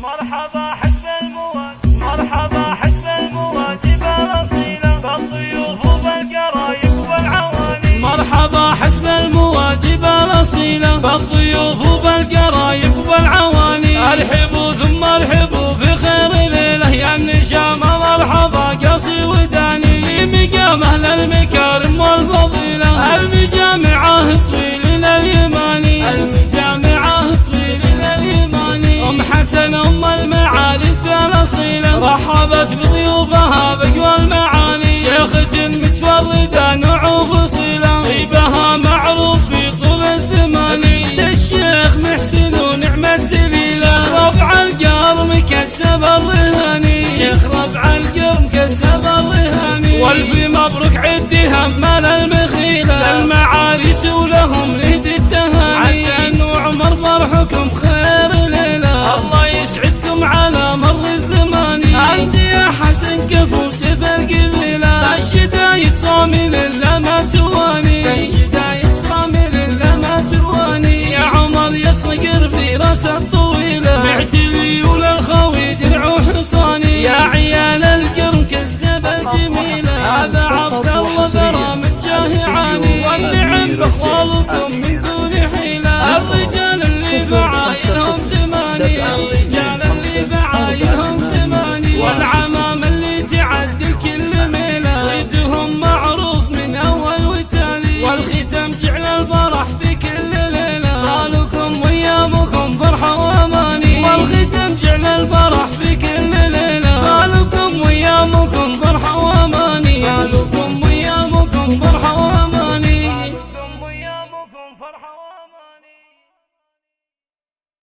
مرحبا حسب المواجب، مرحبا حسب المواجب الأصيلة بالضيوف وبالقرايب والعواني. مرحبا حسب المواجب الأصيلة بالضيوف وبالقرايب والعواني. ارحبوا ثم ارحبوا في خير ليلة يا النشامة، مرحبا قصي وداني في مقام أهل المكارم والفضيلة. المجامعة طويل اليماني، المجامعة طويل اليماني. أم حسن أم المعارس الأصيلة رحبت بضيوفها بقوى المعاني. شيخة متفردة نوع وفصيلة طيبها معروف في طول الزمان. الشيخ محسن ونعم السليلة، شيخ ربع القرم كسب الرهاني، شيخ ربع القرم كسب الرهاني. والف مبروك عدي همال المخيلة للمعارس ولهم نهد التهاني. حسن وعمر فرحكم خير ليلة، الله يسعدكم على مر الزمان. انت يا حسن كفو سيف القبيلة، الشدايد صامل الا ما تواني، الشدايد صامل الا ما تواني. يا عمر يا صقر في راس الطويلة، بعت لي وللخوي درع وحصاني. يا عيال القرن كذبة جميلة، هذا عبد الله ذرى من جاه عاني. والنعم بخوالكم من